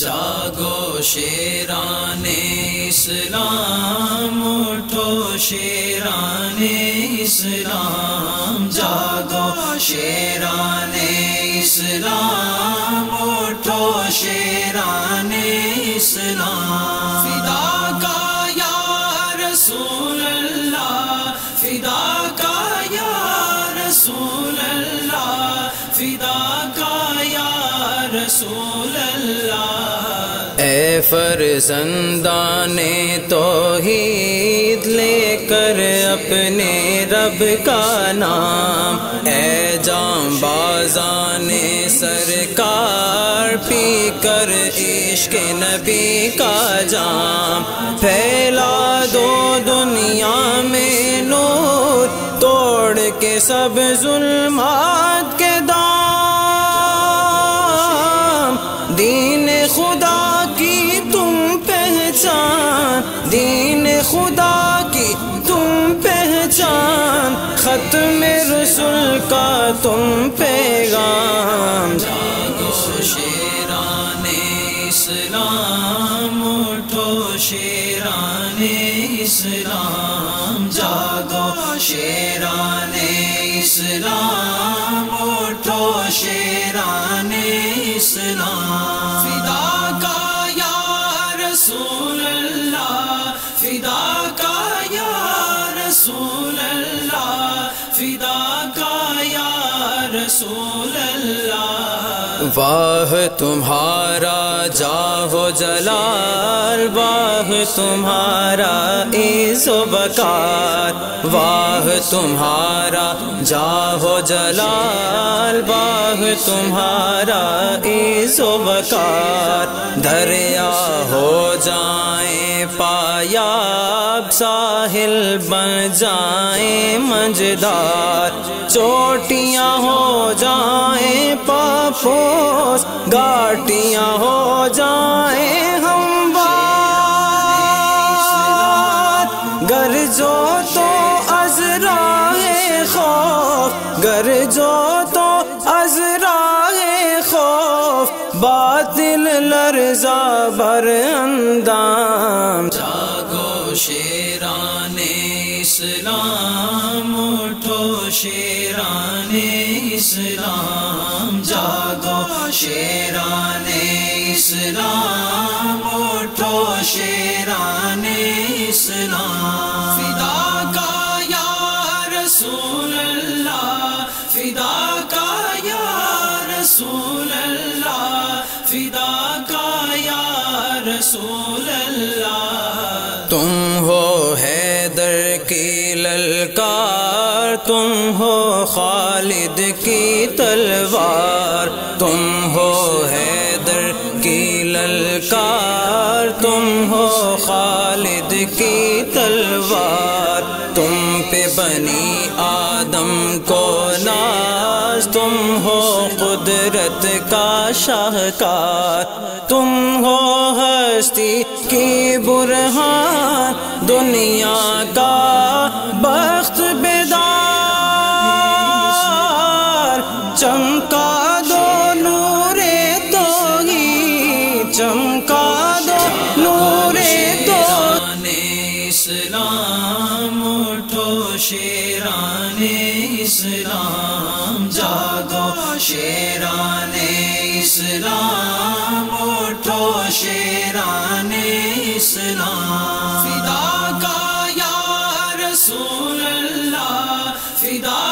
جاگو شیران اسلام، اٹھو شیران اسلام، جاگو شیران اسلام، اٹھو شیران اسلام۔ فدا کا یا رسول اللہ، فدا کا یا رسول اللہ، فدا کا یا رسول اللہ۔ اے فرزندان توحید لے کر اپنے رب کا نام، اے جاں بازان سرکار پی کر عشق نبی کا جام، پھیلا دو دنیا میں نور، توڑ کے سب ظلمات کے دام، دین خدا کی تم پہچان، دین خدا کی تم پہچان، ختم رسول کا تم پیغام۔ جاگو شیران اسلام، اٹھو شیران اسلام، جاگو شیران اسلام، اٹھو شیران اسلام۔ فدا کا یا رسول اللہ، فدا کا یا رسول اللہ، فدا کا یا رسول اللہ۔ واہ تمہارا جاہ و جلال، واہ تمہارا عز و وقار، واہ تمہارا جاہ و جلال، واہ تمہارا عز و وقار، دریا ہو جائیں پایاب، ساحل بن جائیں منجدار، چوٹیاں ہو جائیں پاپوس، گھاٹیاں ہو جائیں ہموار، گرجو تو عذرائے خوف، گرجو تو عذرائے خوف، باطل لرزا بر اندام۔ جاگو شیران اسلام، اٹھو شیران اسلام، جاگو شیران اسلام، اٹھو شیران اسلام۔ فدا کا یا رسول اللہ، فدا کا یا رسول اللہ، فدا کا یا رسول اللہ۔ تم ہو حیدر کی للکار، تم ہو خالد کی تلوار، تم ہو حیدر کی للکار، تم ہو خالد کی تلوار، تم پہ بنی آدم کو ناز، تم ہو قدرت کا شاہکار، تم ہو ہستی کی برہان، دنیا کا بخت بیدار، چمکا دو نور توحید، چمکا دو نور توحید۔ اسلام، اٹھو شیران اسلام، جاگو شیران اسلام، اٹھو شیران اسلام۔ فدا کا یا رسول اللہ، فدا